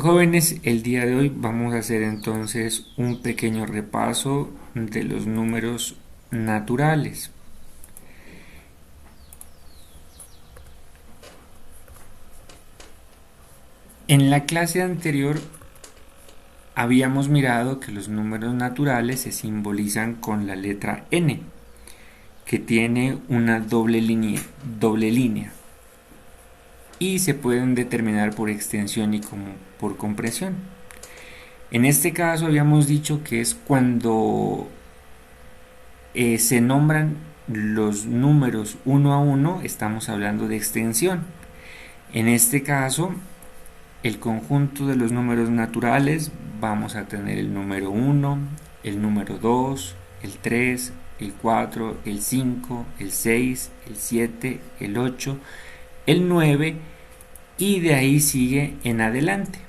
Jóvenes, el día de hoy vamos a hacer entonces un pequeño repaso de los números naturales. En la clase anterior habíamos mirado que los números naturales se simbolizan con la letra n, que tiene una doble línea y se pueden determinar por extensión y como por compresión. En este caso habíamos dicho que es cuando se nombran los números uno a uno, estamos hablando de extensión. En este caso, el conjunto de los números naturales, vamos a tener el número 1, el número 2, el 3, el 4, el 5, el 6, el 7, el 8, el 9 y de ahí sigue en adelante.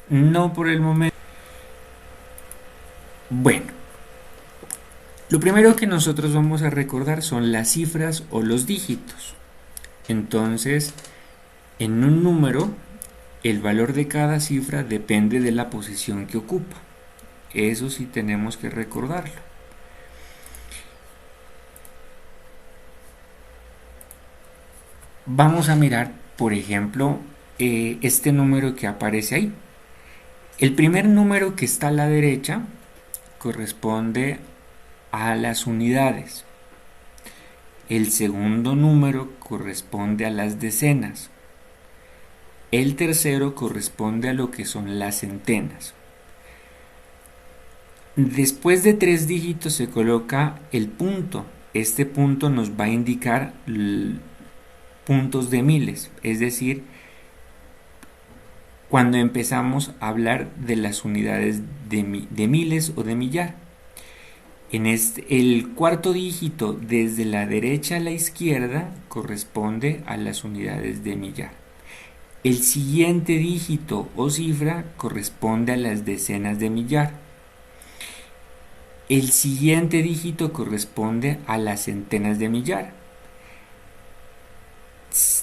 No por el momento. Bueno, lo primero que nosotros vamos a recordar son las cifras o los dígitos. Entonces, en un número, el valor de cada cifra depende de la posición que ocupa. Eso sí tenemos que recordarlo. Vamos a mirar, por ejemplo, este número que aparece ahí. El primer número que está a la derecha corresponde a las unidades. El segundo número corresponde a las decenas. El tercero corresponde a lo que son las centenas. Después de 3 dígitos se coloca el punto. Este punto nos va a indicar puntos de miles, es decir, cuando empezamos a hablar de las unidades de miles o de millar. El cuarto dígito desde la derecha a la izquierda corresponde a las unidades de millar. El siguiente dígito o cifra corresponde a las decenas de millar. El siguiente dígito corresponde a las centenas de millar.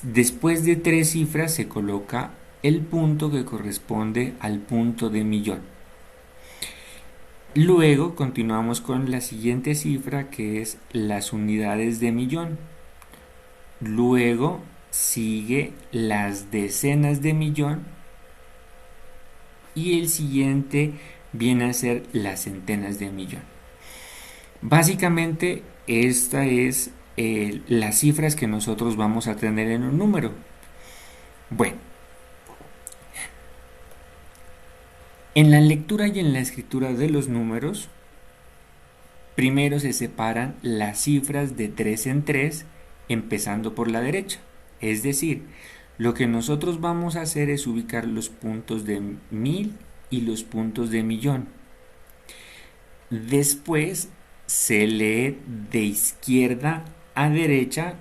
Después de 3 cifras se coloca el punto que corresponde al punto de millón. Luego continuamos con la siguiente cifra, que es las unidades de millón. Luego sigue las decenas de millón y el siguiente viene a ser las centenas de millón. Básicamente esta es las cifras que nosotros vamos a tener en un número. Bueno, en la lectura y en la escritura de los números, primero se separan las cifras de 3 en 3, empezando por la derecha. Es decir, lo que nosotros vamos a hacer es ubicar los puntos de 1000 y los puntos de millón. Después se lee de izquierda a derecha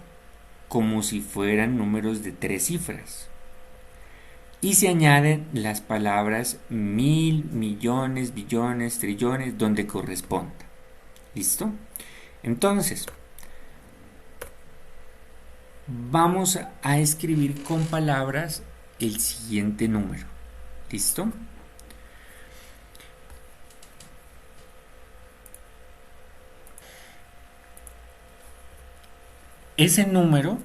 como si fueran números de 3 cifras. Y se añaden las palabras 1000, millones, billones, trillones, donde corresponda. ¿Listo? Entonces, vamos a escribir con palabras el siguiente número. ¿Listo? Ese número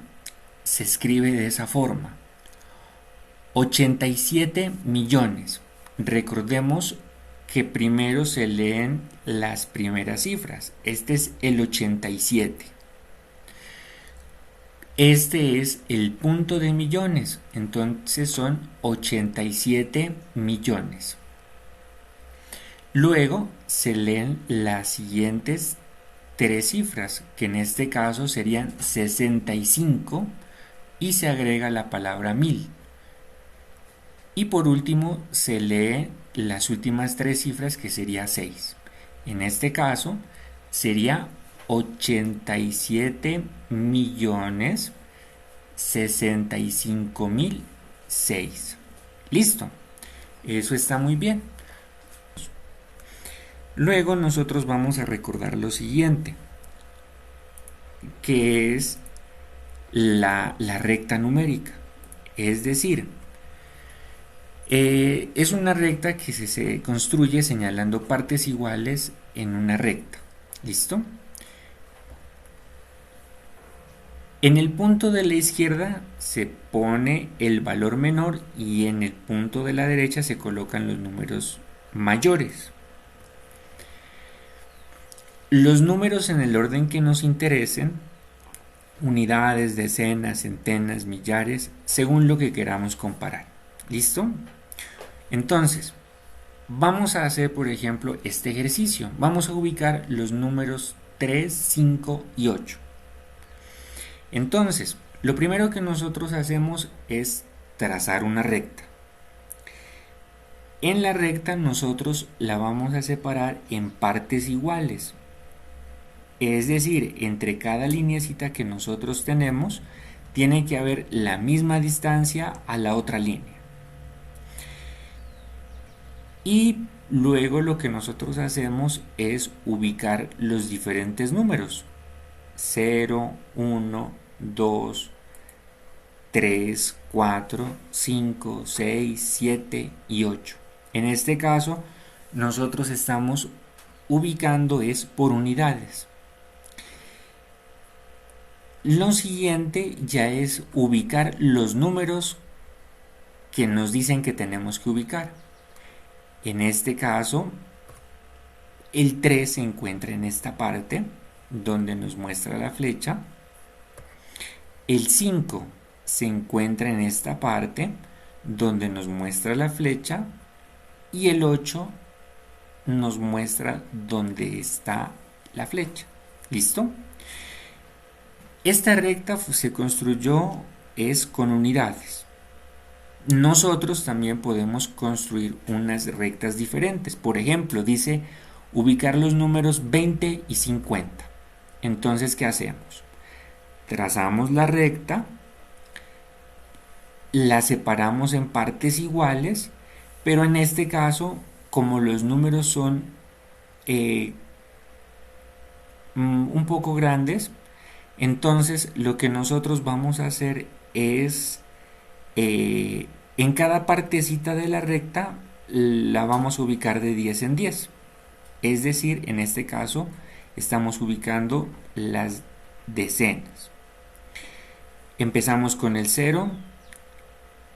se escribe de esa forma: 87 millones. Recordemos que primero se leen las primeras cifras. Este es el 87. Este es el punto de millones. Entonces son 87 millones. Luego se leen las siguientes 3 cifras, que en este caso serían 65, y se agrega la palabra 1000. Y por último se lee las últimas 3 cifras, que sería 6. En este caso sería 87 millones 65 mil 6. Listo, eso está muy bien. Luego nosotros vamos a recordar lo siguiente, que es la recta numérica. Es decir, es una recta que se construye señalando partes iguales en una recta. ¿Listo? En el punto de la izquierda se pone el valor menor y en el punto de la derecha se colocan los números mayores. Los números en el orden que nos interesen, unidades, decenas, centenas, millares, según lo que queramos comparar. ¿Listo? Entonces, vamos a hacer, por ejemplo, este ejercicio. Vamos a ubicar los números 3, 5 y 8. Entonces, lo primero que nosotros hacemos es trazar una recta. En la recta nosotros la vamos a separar en partes iguales. Es decir, entre cada lineecita que nosotros tenemos, tiene que haber la misma distancia a la otra línea. Y luego lo que nosotros hacemos es ubicar los diferentes números. 0, 1, 2, 3, 4, 5, 6, 7 y 8. En este caso, nosotros estamos ubicando es por unidades. Lo siguiente ya es ubicar los números que nos dicen que tenemos que ubicar. En este caso, el 3 se encuentra en esta parte donde nos muestra la flecha. El 5 se encuentra en esta parte donde nos muestra la flecha. Y el 8 nos muestra dónde está la flecha. ¿Listo? Esta recta se construyó es con unidades. Nosotros también podemos construir unas rectas diferentes. Por ejemplo, dice ubicar los números 20 y 50. Entonces, ¿qué hacemos? Trazamos la recta, la separamos en partes iguales, pero en este caso, como los números son un poco grandes, entonces lo que nosotros vamos a hacer es en cada partecita de la recta la vamos a ubicar de 10 en 10. Es decir, en este caso estamos ubicando las decenas. Empezamos con el 0,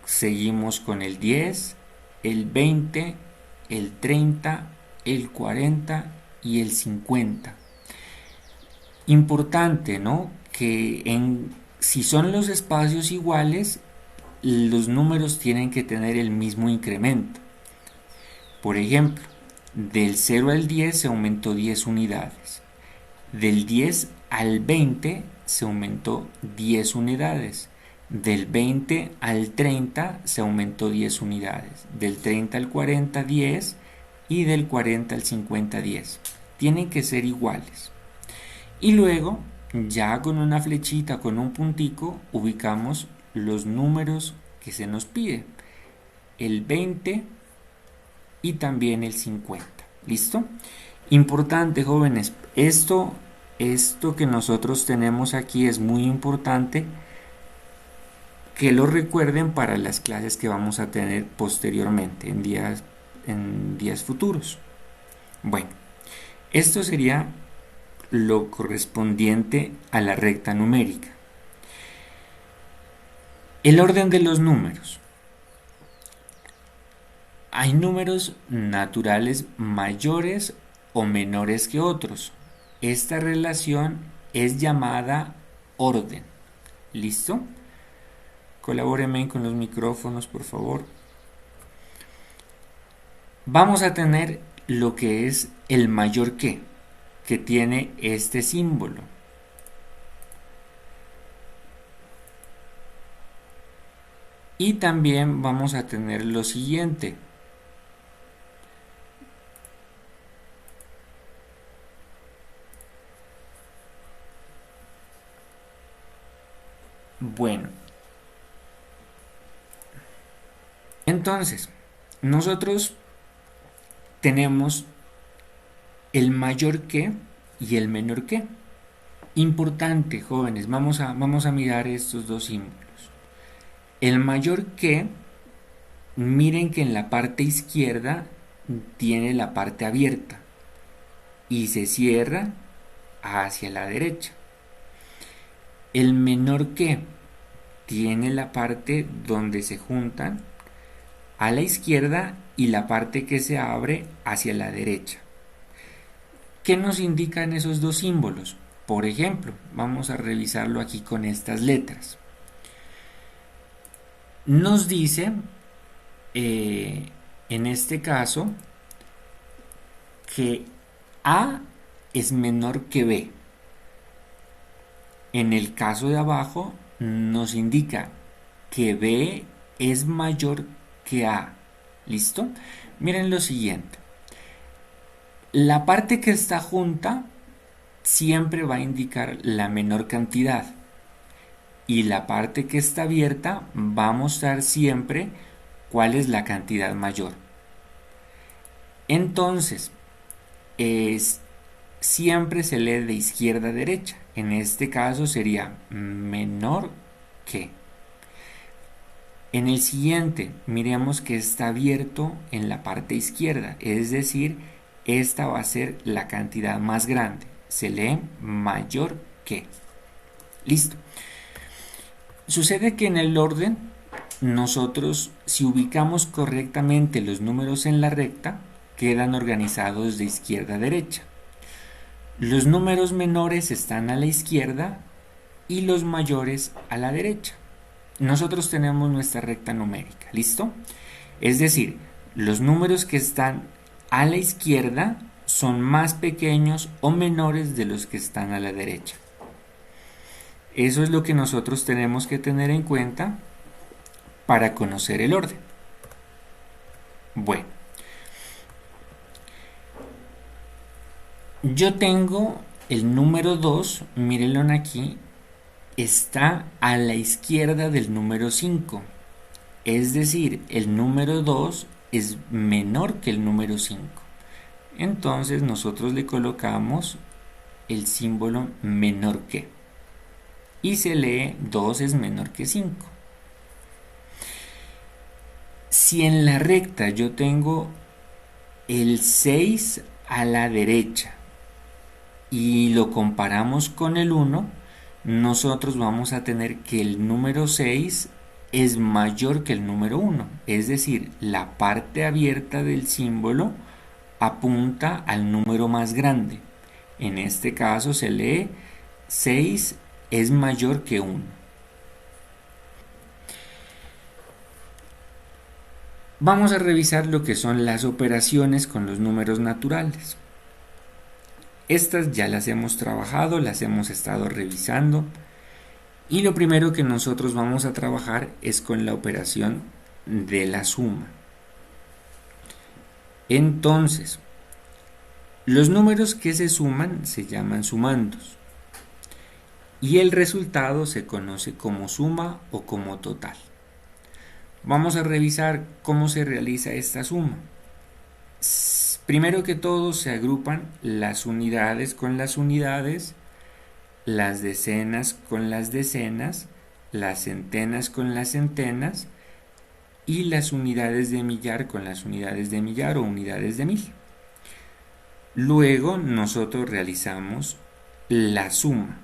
seguimos con el 10, el 20, el 30, el 40 y el 50. Importante, ¿no? Que si son los espacios iguales, los números tienen que tener el mismo incremento. Por ejemplo, del 0 al 10 se aumentó 10 unidades. Del 10 al 20 se aumentó 10 unidades. Del 20 al 30 se aumentó 10 unidades. Del 30 al 40, 10. Y del 40 al 50, 10. Tienen que ser iguales. Y luego, ya con una flechita, con un puntico, ubicamos los números que se nos pide. El 20 y también el 50. ¿Listo? Importante, jóvenes. Esto que nosotros tenemos aquí es muy importante que lo recuerden para las clases que vamos a tener posteriormente, en días futuros. Bueno, esto sería lo correspondiente a la recta numérica. El orden de los números. Hay números naturales mayores o menores que otros. Esta relación es llamada orden. ¿Listo? Colabórenme con los micrófonos, por favor. Vamos a tener lo que es el mayor que tiene este símbolo. Y también vamos a tener lo siguiente. Bueno, entonces, nosotros tenemos el mayor que y el menor que. Importante, jóvenes, vamos a mirar estos dos símbolos. El mayor que, miren que en la parte izquierda tiene la parte abierta y se cierra hacia la derecha. El menor que tiene la parte donde se juntan a la izquierda y la parte que se abre hacia la derecha. ¿Qué nos indican esos dos símbolos? Por ejemplo, vamos a revisarlo aquí con estas letras. Nos dice, en este caso, que A es menor que B. En el caso de abajo nos indica que B es mayor que A. ¿Listo? Miren lo siguiente. La parte que está junta siempre va a indicar la menor cantidad. Y la parte que está abierta va a mostrar siempre cuál es la cantidad mayor. Entonces, siempre se lee de izquierda a derecha. En este caso sería menor que. En el siguiente, miremos que está abierto en la parte izquierda, es decir, esta va a ser la cantidad más grande. Se lee mayor que. Listo. Sucede que en el orden, nosotros, si ubicamos correctamente los números en la recta, quedan organizados de izquierda a derecha. Los números menores están a la izquierda y los mayores a la derecha. Nosotros tenemos nuestra recta numérica, ¿listo? Es decir, los números que están a la izquierda son más pequeños o menores de los que están a la derecha. Eso es lo que nosotros tenemos que tener en cuenta para conocer el orden. Bueno, yo tengo el número 2, mírenlo aquí, está a la izquierda del número 5. Es decir, el número 2 es menor que el número 5. Entonces nosotros le colocamos el símbolo menor que. Y se lee 2 es menor que 5. Si en la recta yo tengo el 6 a la derecha y lo comparamos con el 1, nosotros vamos a tener que el número 6 es mayor que el número 1. Es decir, la parte abierta del símbolo apunta al número más grande. En este caso se lee 6 es mayor que 1. Vamos a revisar lo que son las operaciones con los números naturales. Estas ya las hemos trabajado, las hemos estado revisando. Y lo primero que nosotros vamos a trabajar es con la operación de la suma. Entonces, los números que se suman se llaman sumandos. Y el resultado se conoce como suma o como total. Vamos a revisar cómo se realiza esta suma. Primero que todo se agrupan las unidades con las unidades, las decenas con las decenas, las centenas con las centenas y las unidades de millar con las unidades de millar o unidades de mil. Luego nosotros realizamos la suma.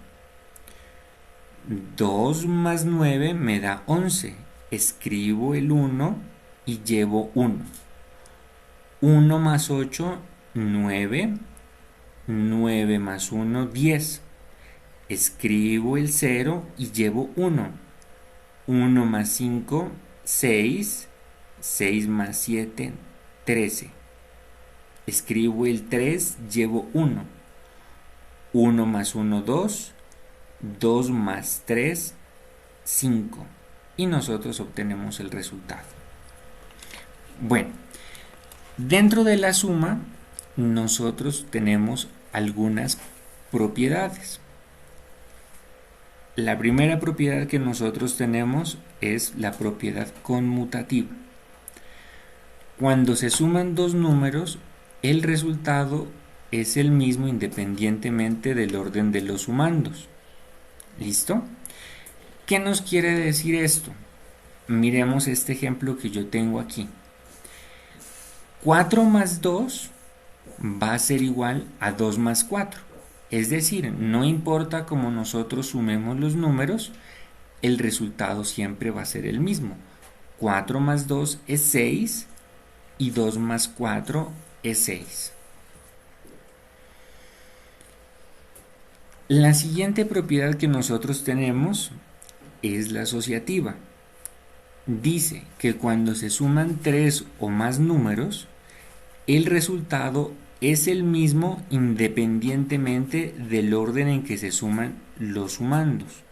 2 más 9 me da 11. Escribo el 1 y llevo 1. 1 más 8, 9. 9 más 1, 10. Escribo el 0 y llevo 1. 1 más 5, 6. 6 más 7, 13. Escribo el 3, llevo 1. 1 más 1, 2. 2 más 3, 5. Y nosotros obtenemos el resultado. Bueno, dentro de la suma nosotros tenemos algunas propiedades. La primera propiedad que nosotros tenemos es la propiedad conmutativa. Cuando se suman dos números, el resultado es el mismo independientemente del orden de los sumandos. ¿Listo? ¿Qué nos quiere decir esto? Miremos este ejemplo que yo tengo aquí. 4 más 2 va a ser igual a 2 más 4. Es decir, no importa cómo nosotros sumemos los números, el resultado siempre va a ser el mismo. 4 más 2 es 6 y 2 más 4 es 6. La siguiente propiedad que nosotros tenemos es la asociativa. Dice que cuando se suman 3 o más números, el resultado es el mismo independientemente del orden en que se suman los sumandos.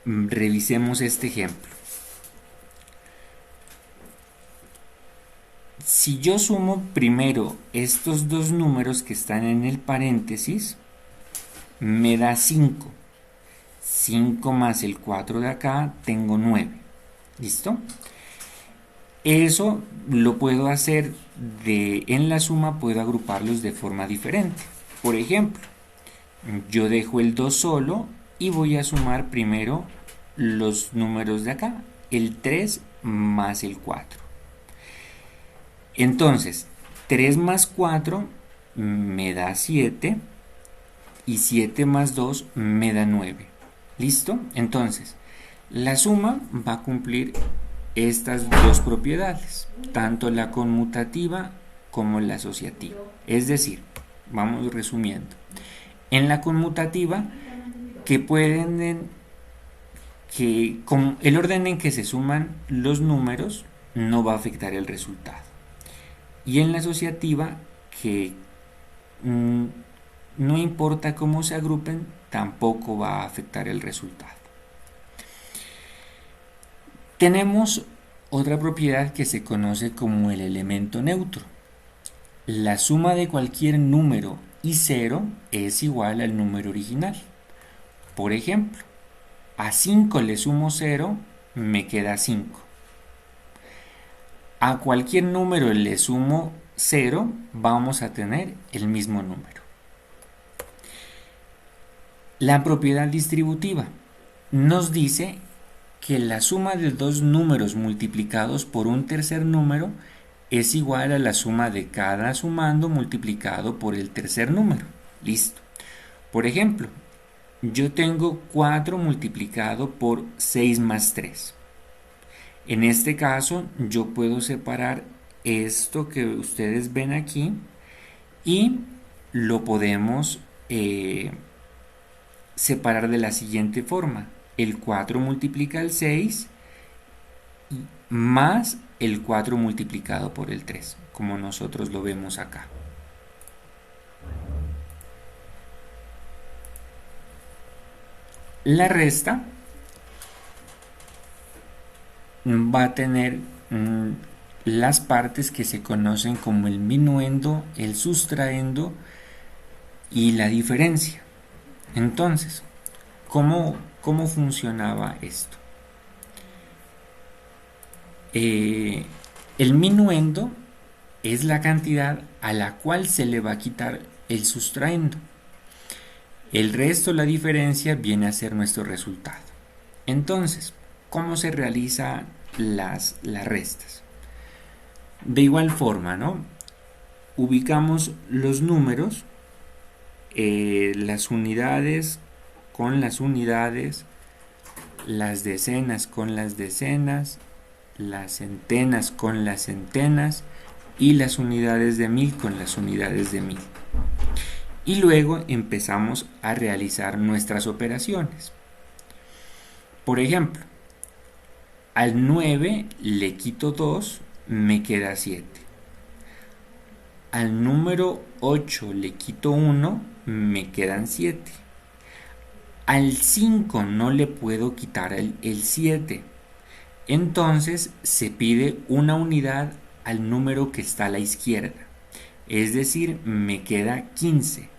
Revisemos este ejemplo. Si yo sumo primero estos dos números que están en el paréntesis, me da 5. 5 más el 4 de acá, tengo 9. ¿Listo? Eso lo puedo hacer en la suma, puedo agruparlos de forma diferente. Por ejemplo, yo dejo el 2 solo y voy a sumar primero los números de acá, el 3 más el 4. Entonces, 3 más 4 me da 7 y 7 más 2 me da 9. ¿Listo? Entonces, la suma va a cumplir estas dos propiedades, tanto la conmutativa como la asociativa. Es decir, vamos resumiendo. En la conmutativa, el orden en que se suman los números no va a afectar el resultado. Y en la asociativa, que no importa cómo se agrupen, tampoco va a afectar el resultado. Tenemos otra propiedad que se conoce como el elemento neutro. La suma de cualquier número y 0 es igual al número original. Por ejemplo, a 5 le sumo 0, me queda 5. A cualquier número le sumo 0, vamos a tener el mismo número. La propiedad distributiva nos dice que la suma de dos números multiplicados por un tercer número es igual a la suma de cada sumando multiplicado por el tercer número. Listo. Por ejemplo, yo tengo 4 multiplicado por 6 más 3. En este caso, yo puedo separar esto que ustedes ven aquí y lo podemos separar de la siguiente forma. El 4 multiplica el 6 más el 4 multiplicado por el 3, como nosotros lo vemos acá. La resta va a tener las partes que se conocen como el minuendo, el sustraendo y la diferencia. Entonces, ¿cómo funcionaba esto? El minuendo es la cantidad a la cual se le va a quitar el sustraendo. El resto, la diferencia, viene a ser nuestro resultado. Entonces, ¿cómo se realizan las restas? De igual forma, ¿no? Ubicamos los números, las unidades con las unidades, las decenas con las decenas, las centenas con las centenas y las unidades de 1000 con las unidades de 1000. Y luego empezamos a realizar nuestras operaciones. Por ejemplo, al 9 le quito 2, me queda 7. Al número 8 le quito 1, me quedan 7. Al 5 no le puedo quitar el 7. Entonces se pide una unidad al número que está a la izquierda. Es decir, me queda 15.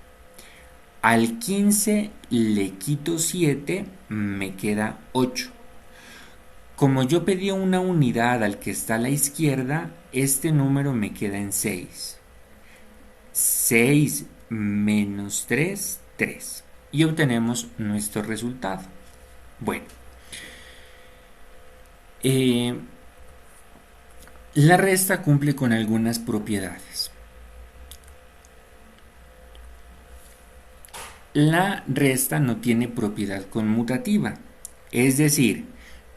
Al 15 le quito 7, me queda 8. Como yo pedí una unidad al que está a la izquierda, este número me queda en 6. 6 menos 3, 3. Y obtenemos nuestro resultado. Bueno, la resta cumple con algunas propiedades. La resta no tiene propiedad conmutativa, es decir,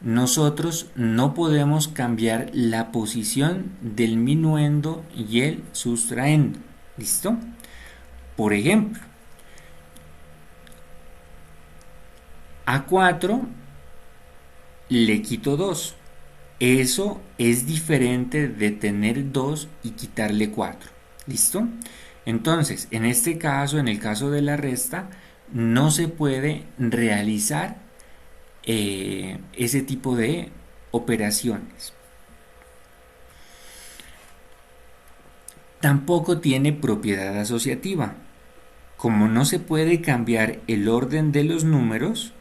nosotros no podemos cambiar la posición del minuendo y el sustraendo. ¿Listo? Por ejemplo, a 4 le quito 2. Eso es diferente de tener 2 y quitarle 4. ¿Listo? Entonces, en este caso, en el caso de la resta, no se puede realizar ese tipo de operaciones. Tampoco tiene propiedad asociativa. Como no se puede cambiar el orden de los números,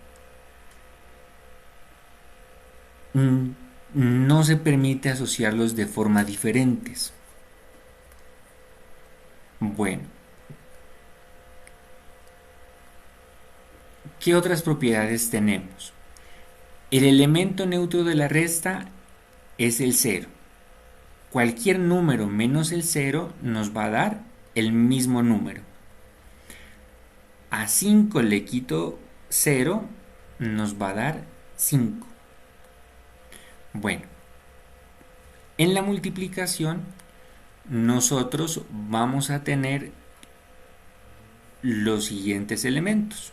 no se permite asociarlos de forma diferentes. Bueno, ¿qué otras propiedades tenemos? El elemento neutro de la resta es el 0. Cualquier número menos el 0 nos va a dar el mismo número. A 5 le quito 0, nos va a dar 5. Bueno, en la multiplicación nosotros vamos a tener los siguientes elementos.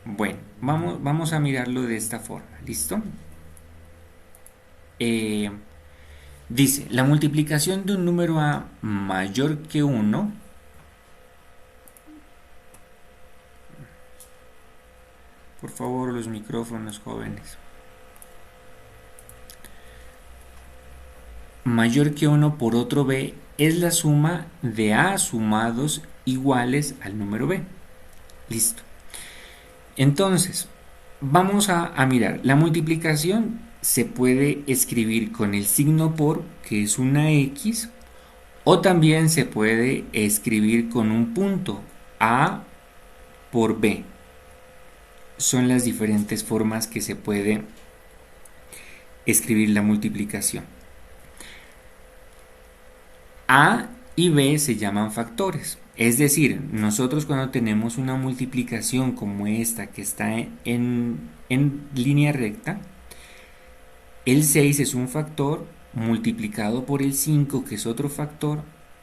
Bueno, vamos a mirarlo de esta forma, ¿listo? Dice, la multiplicación de un número a mayor que 1 por favor, los micrófonos, jóvenes. Mayor que 1 por otro b es la suma de a sumados iguales al número b. Listo. Entonces, vamos a mirar. La multiplicación se puede escribir con el signo por, que es una X, o también se puede escribir con un punto, A por B. Son las diferentes formas que se puede escribir la multiplicación. A y B se llaman factores. Es decir, nosotros cuando tenemos una multiplicación como esta que está en línea recta, el 6 es un factor multiplicado por el 5 que es otro factor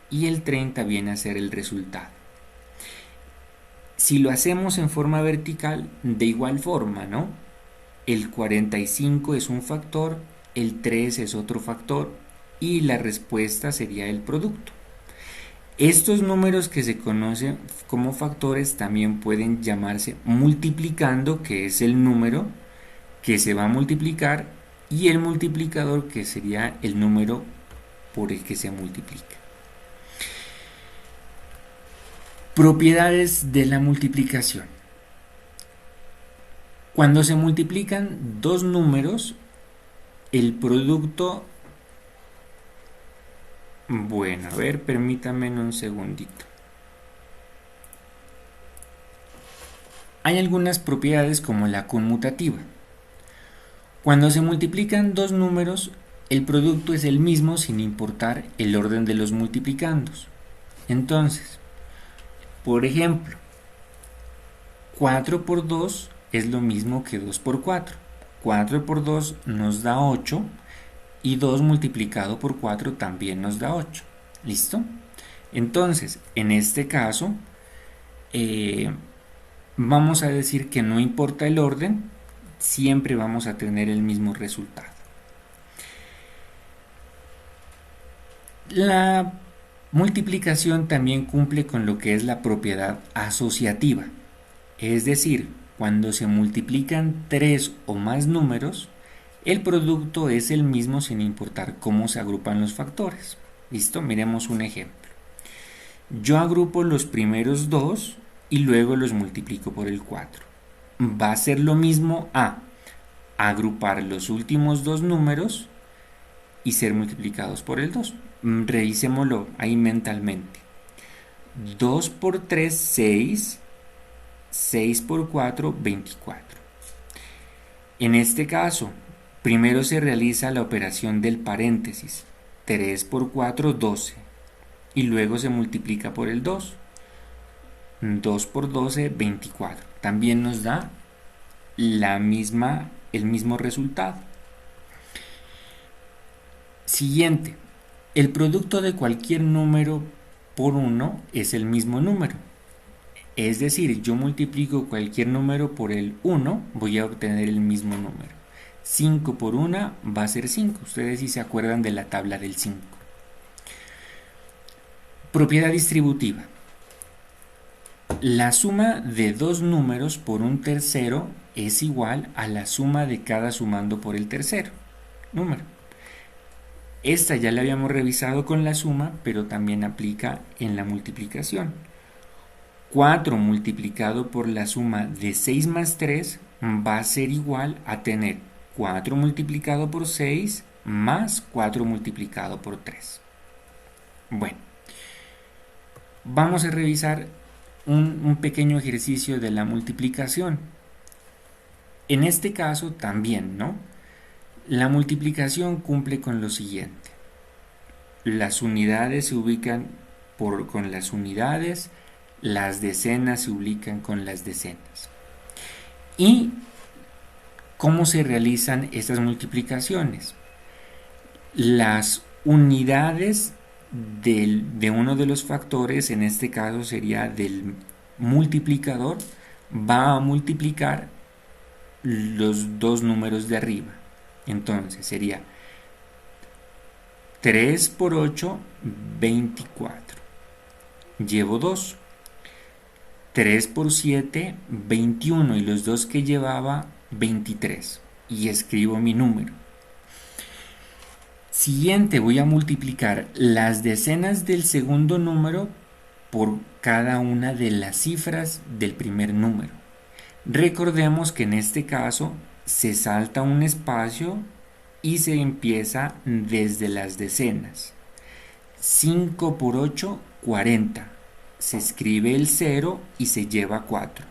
y el 30 viene a ser el resultado. Si lo hacemos en forma vertical, de igual forma, ¿no? El 45 es un factor, el 3 es otro factor y la respuesta sería el producto. Estos números que se conocen como factores también pueden llamarse multiplicando, que es el número que se va a multiplicar, y el multiplicador, que sería el número por el que se multiplica. Propiedades de la multiplicación. Cuando se multiplican dos números, el producto... Bueno, a ver, permítanme un segundito. Hay algunas propiedades como la conmutativa. Cuando se multiplican dos números, el producto es el mismo sin importar el orden de los multiplicandos. Entonces, por ejemplo, 4 por 2 es lo mismo que 2 por 4. 4 por 2 nos da 8 y 2 multiplicado por 4 también nos da 8. ¿Listo? Entonces, en este caso, vamos a decir que no importa el orden, siempre vamos a tener el mismo resultado. La multiplicación también cumple con lo que es la propiedad asociativa, es decir, cuando se multiplican 3 o más números, el producto es el mismo sin importar cómo se agrupan los factores. ¿Listo? Miremos un ejemplo. Yo agrupo los primeros dos y luego los multiplico por el 4. Va a ser lo mismo a agrupar los últimos dos números y ser multiplicados por el 2. Revisémoslo ahí mentalmente. 2 por 3, 6. 6 por 4, 24. En este caso, primero se realiza la operación del paréntesis. 3 por 4, 12. Y luego se multiplica por el 2. 2 por 12, 24. También nos da el mismo resultado. Siguiente. El producto de cualquier número por 1 es el mismo número. Es decir, yo multiplico cualquier número por el 1, voy a obtener el mismo número. 5 por 1 va a ser 5. Ustedes sí se acuerdan de la tabla del 5. Propiedad distributiva. La suma de dos números por un tercero es igual a la suma de cada sumando por el tercero número. Esta ya la habíamos revisado con la suma, pero también aplica en la multiplicación. 4 multiplicado por la suma de 6 más 3 va a ser igual a tener 4 multiplicado por 6 más 4 multiplicado por 3. Bueno, vamos a revisar un pequeño ejercicio de la multiplicación. En este caso también, ¿no? La multiplicación cumple con lo siguiente. Las unidades se ubican con las unidades, las decenas se ubican con las decenas. ¿Y cómo se realizan estas multiplicaciones? Las unidades de uno de los factores, en este caso sería del multiplicador, va a multiplicar los dos números de arriba. Entonces sería 3 por 8, 24. Llevo 2. 3 por 7, 21. Y los dos que llevaba, 23. Y escribo mi número. Siguiente, voy a multiplicar las decenas del segundo número por cada una de las cifras del primer número. Recordemos que en este caso se salta un espacio y se empieza desde las decenas. 5 por 8, 40. Se escribe el 0 y se lleva 4.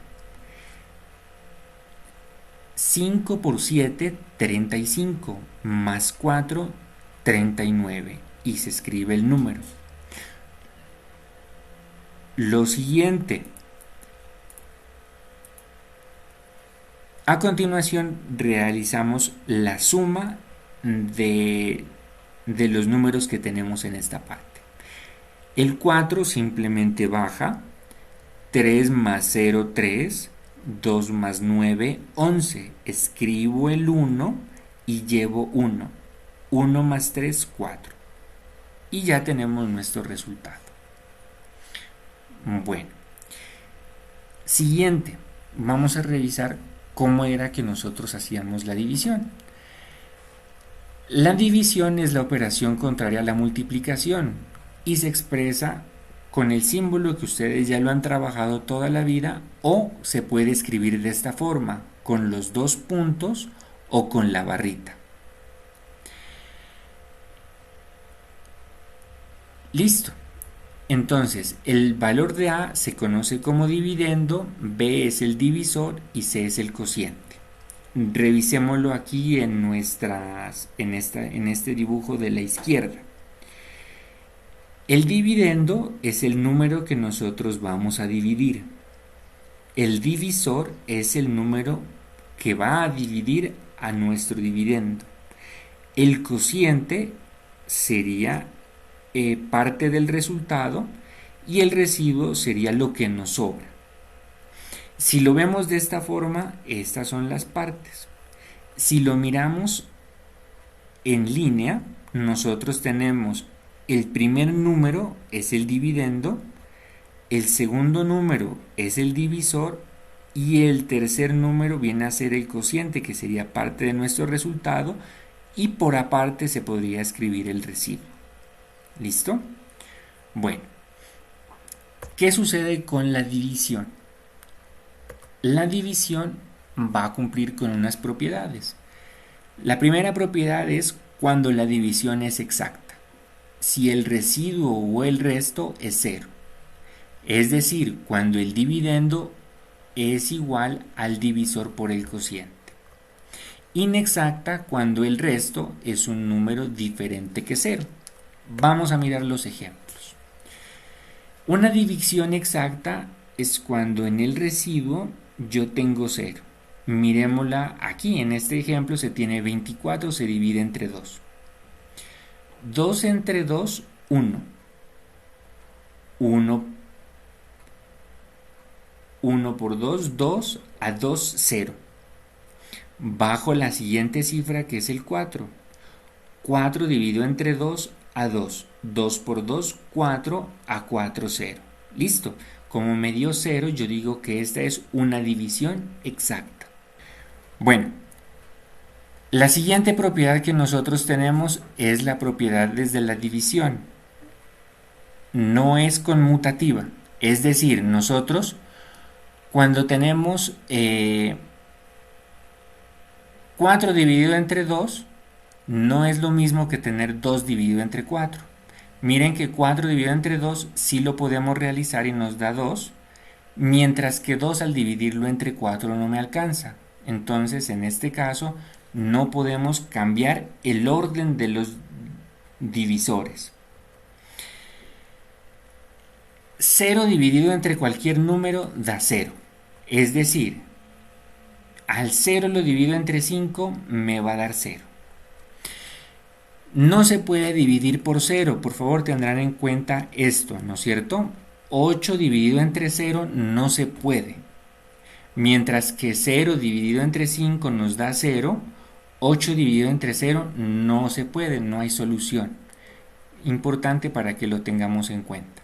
5 por 7, 35. Más 4, 39. Y se escribe el número. Lo siguiente. A continuación realizamos la suma de los números que tenemos en esta parte. El 4 simplemente baja. 3 más 0, 3. 2 más 9, 11. Escribo el 1 y llevo 1. 1 más 3, 4. Y ya tenemos nuestro resultado. Bueno. Siguiente. Vamos a revisar cómo era que nosotros hacíamos la división. La división es la operación contraria a la multiplicación y se expresa con el símbolo que ustedes ya lo han trabajado toda la vida, o se puede escribir de esta forma, con los dos puntos o con la barrita. Listo. Entonces, el valor de A se conoce como dividendo, B es el divisor y C es el cociente. Revisémoslo aquí en este dibujo de la izquierda. El dividendo es el número que nosotros vamos a dividir. El divisor es el número que va a dividir a nuestro dividendo. El cociente sería parte del resultado y el residuo sería lo que nos sobra. Si lo vemos de esta forma, estas son las partes. Si lo miramos en línea, nosotros tenemos el primer número es el dividendo, el segundo número es el divisor y el tercer número viene a ser el cociente, que sería parte de nuestro resultado, y por aparte se podría escribir el residuo. ¿Listo? Bueno, ¿qué sucede con la división? La división va a cumplir con unas propiedades. La primera propiedad es cuando la división es exacta. Si el residuo o el resto es 0. Es decir, cuando el dividendo es igual al divisor por el cociente. Inexacta cuando el resto es un número diferente que cero. Vamos a mirar los ejemplos. Una división exacta es cuando en el residuo yo tengo 0. Miremosla aquí, en este ejemplo se tiene 24, se divide entre 2. 2 entre 2, 1. 1 por 2, 2, a 2, 0. Bajo la siguiente cifra que es el 4. 4 dividido entre 2 a 2. 2 por 2, 4 a 4, 0. Listo. Como me dio 0, yo digo que esta es una división exacta. Bueno, la siguiente propiedad que nosotros tenemos es la propiedad desde la división. No es conmutativa. Es decir, nosotros cuando tenemos 4 dividido entre 2, no es lo mismo que tener 2 dividido entre 4. Miren que 4 dividido entre 2 sí lo podemos realizar y nos da 2, mientras que 2 al dividirlo entre 4 no me alcanza. Entonces, en este caso, no podemos cambiar el orden de los divisores. 0 dividido entre cualquier número da 0. Es decir, al 0 lo divido entre 5, me va a dar 0. No se puede dividir por 0, por favor tendrán en cuenta esto, ¿no es cierto? 8 dividido entre 0 no se puede. Mientras que 0 dividido entre 5 nos da 0, 8 dividido entre 0 no se puede, no hay solución. Importante para que lo tengamos en cuenta.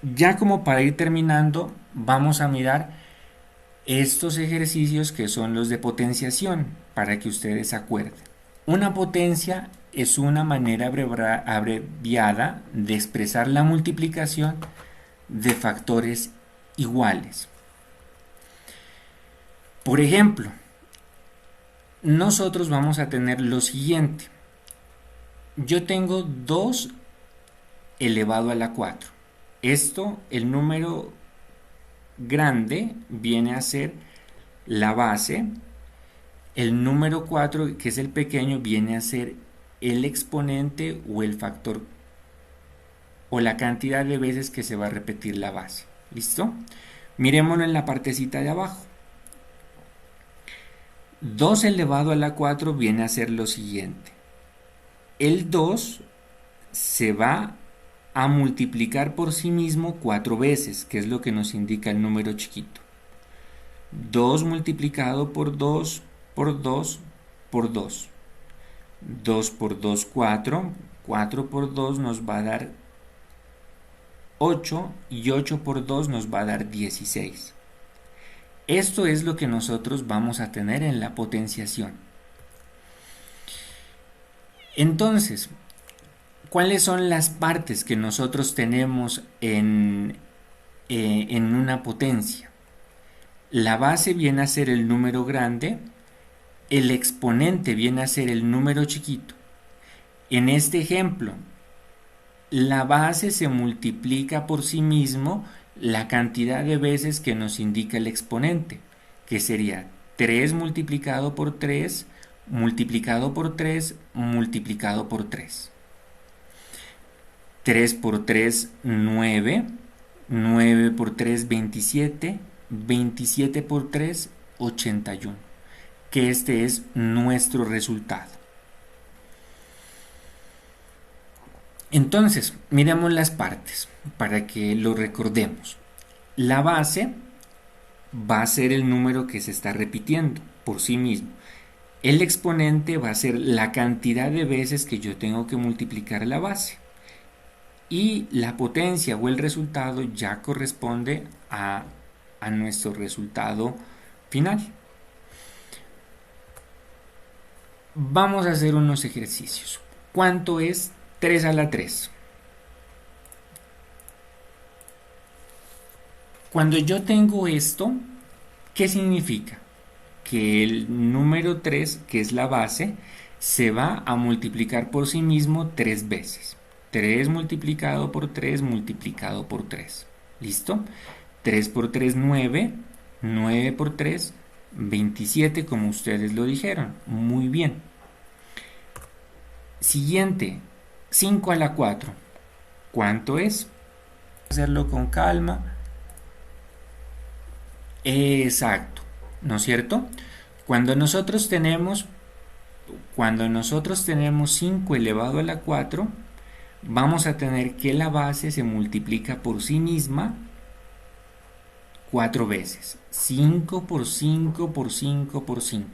Ya como para ir terminando, vamos a mirar estos ejercicios que son los de potenciación, para que ustedes se acuerden. Una potencia es una manera abreviada de expresar la multiplicación de factores iguales. Por ejemplo, nosotros vamos a tener lo siguiente. Yo tengo 2 elevado a la 4. Esto, el número grande viene a ser la base. El número 4, que es el pequeño, viene a ser el exponente o el factor o la cantidad de veces que se va a repetir la base. ¿Listo? Miremoslo en la partecita de abajo. 2 elevado a la 4 viene a ser lo siguiente. El 2 se va a multiplicar por sí mismo 4 veces, que es lo que nos indica el número chiquito. 2 multiplicado por 2 por 2 por 2. 2 por 2, 4. 4 por 2 nos va a dar 8 y 8 por 2 nos va a dar 16. Esto es lo que nosotros vamos a tener en la potenciación. Entonces, ¿cuáles son las partes que nosotros tenemos en una potencia? La base viene a ser el número grande, el exponente viene a ser el número chiquito. En este ejemplo, la base se multiplica por sí mismo la cantidad de veces que nos indica el exponente, que sería 3 multiplicado por 3, multiplicado por 3, multiplicado por 3. 3 por 3, 9. 9 por 3, 27. 27 por 3, 81. Que este es nuestro resultado. Entonces, miremos las partes para que lo recordemos. La base va a ser el número que se está repitiendo por sí mismo. El exponente va a ser la cantidad de veces que yo tengo que multiplicar la base. Y la potencia o el resultado ya corresponde a nuestro resultado final. Vamos a hacer unos ejercicios. ¿Cuánto es 3 a la 3? Cuando yo tengo esto, ¿qué significa? Que el número 3, que es la base, se va a multiplicar por sí mismo 3 veces. 3 multiplicado por 3 multiplicado por 3. ¿Listo? 3 por 3, 9. 9 por 3, 27, como ustedes lo dijeron. Muy bien. Siguiente, 5 a la 4. ¿Cuánto es? Hacerlo con calma. Exacto, ¿no es cierto? Cuando nosotros tenemos, cuando nosotros tenemos 5 elevado a la 4, vamos a tener que la base se multiplica por sí misma 4 veces. 5 por 5 por 5 por 5.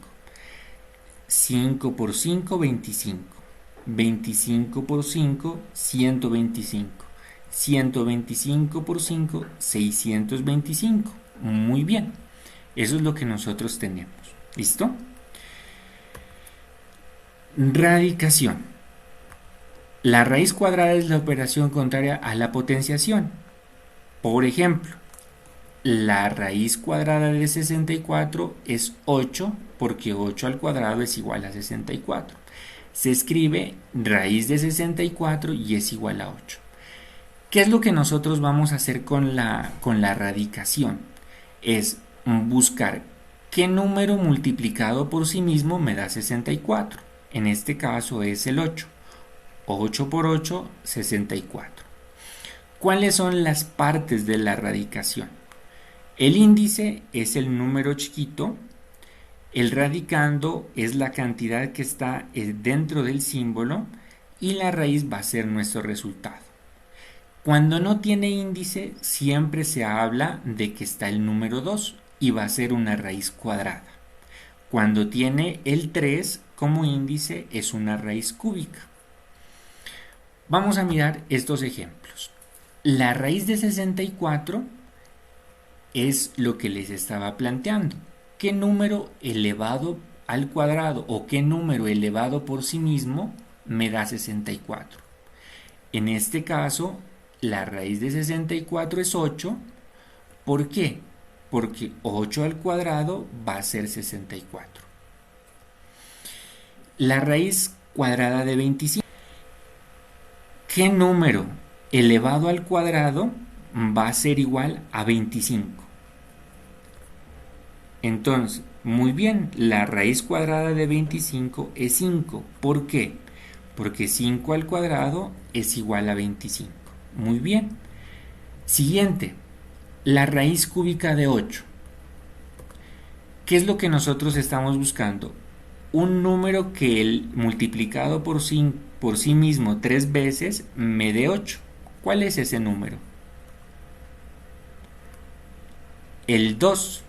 5 por 5, 25. 25 por 5, 125. 125 por 5, 625. Muy bien. Eso es lo que nosotros tenemos. ¿Listo? Radicación. La raíz cuadrada es la operación contraria a la potenciación. Por ejemplo, la raíz cuadrada de 64 es 8 porque 8 al cuadrado es igual a 64. Se escribe raíz de 64 y es igual a 8. ¿Qué es lo que nosotros vamos a hacer con la radicación? Es buscar qué número multiplicado por sí mismo me da 64. En este caso es el 8. 8 por 8, 64. ¿Cuáles son las partes de la radicación? El índice es el número chiquito, el radicando es la cantidad que está dentro del símbolo y la raíz va a ser nuestro resultado. Cuando no tiene índice, siempre se habla de que está el número 2 y va a ser una raíz cuadrada. Cuando tiene el 3 como índice, es una raíz cúbica. Vamos a mirar estos ejemplos. La raíz de 64 es lo que les estaba planteando. ¿Qué número elevado al cuadrado o qué número elevado por sí mismo me da 64? En este caso, la raíz de 64 es 8. ¿Por qué? Porque 8 al cuadrado va a ser 64. La raíz cuadrada de 25. ¿Qué número elevado al cuadrado va a ser igual a 25? Entonces, muy bien, la raíz cuadrada de 25 es 5. ¿Por qué? Porque 5 al cuadrado es igual a 25. Muy bien. Siguiente, la raíz cúbica de 8. ¿Qué es lo que nosotros estamos buscando? Un número que el multiplicado por sí mismo 3 veces me dé 8. ¿Cuál es ese número? El 2.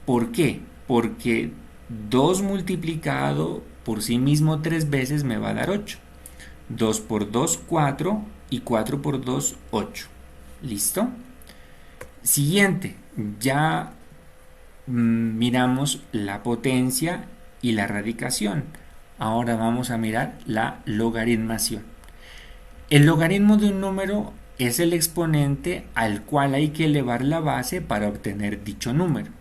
¿Por qué? Porque 2 multiplicado por sí mismo 3 veces me va a dar 8. 2 por 2, 4 y 4 por 2, 8. ¿Listo? Siguiente, ya miramos la potencia y la radicación. Ahora vamos a mirar la logaritmación. El logaritmo de un número es el exponente al cual hay que elevar la base para obtener dicho número.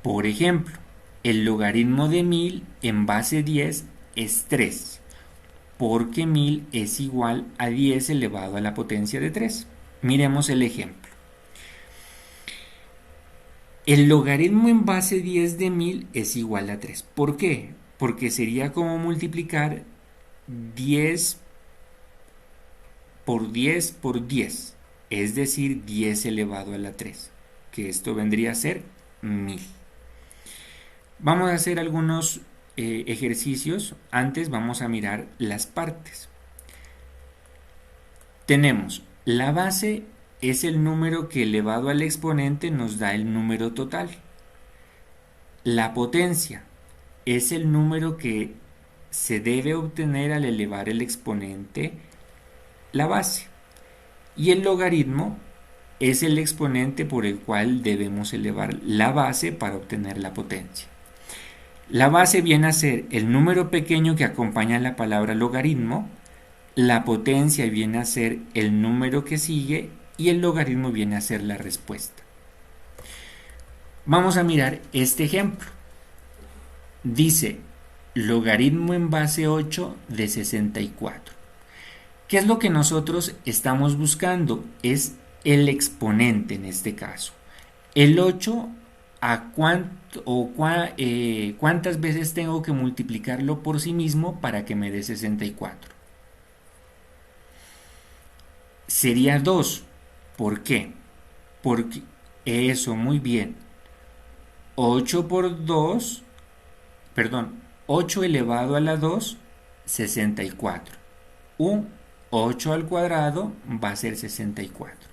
Por ejemplo, el logaritmo de 1000 en base 10 es 3, porque 1000 es igual a 10 elevado a la potencia de 3. Miremos el ejemplo. El logaritmo en base 10 de 1000 es igual a 3. ¿Por qué? Porque sería como multiplicar 10 por 10 por 10, es decir, 10 elevado a la 3, que esto vendría a ser 1000. Vamos a hacer algunos ejercicios. Antes vamos a mirar las partes. Tenemos la base es el número que elevado al exponente nos da el número total. La potencia es el número que se debe obtener al elevar el exponente la base. Y el logaritmo es el exponente por el cual debemos elevar la base para obtener la potencia. La base viene a ser el número pequeño que acompaña la palabra logaritmo, la potencia viene a ser el número que sigue y el logaritmo viene a ser la respuesta. Vamos a mirar este ejemplo. Dice logaritmo en base 8 de 64. ¿Qué es lo que nosotros estamos buscando? Es el exponente en este caso. El 8, ¿cuántas veces tengo que multiplicarlo por sí mismo para que me dé 64? Sería 2. ¿Por qué? Porque eso, muy bien. 8 por 2, perdón, 8 elevado a la 2, 64. Un 8 al cuadrado va a ser 64.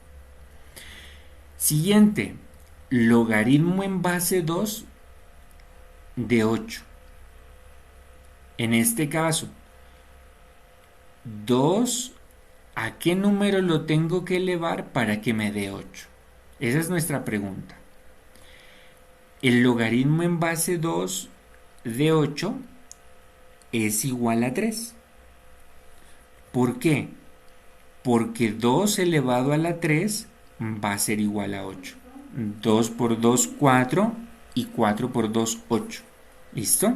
Siguiente, logaritmo en base 2 de 8. En este caso, 2, ¿a qué número lo tengo que elevar para que me dé 8? Esa es nuestra pregunta. El logaritmo en base 2 de 8 es igual a 3. ¿Por qué? Porque 2 elevado a la 3 va a ser igual a 8. 2 por 2, 4 y 4 por 2, 8. ¿Listo?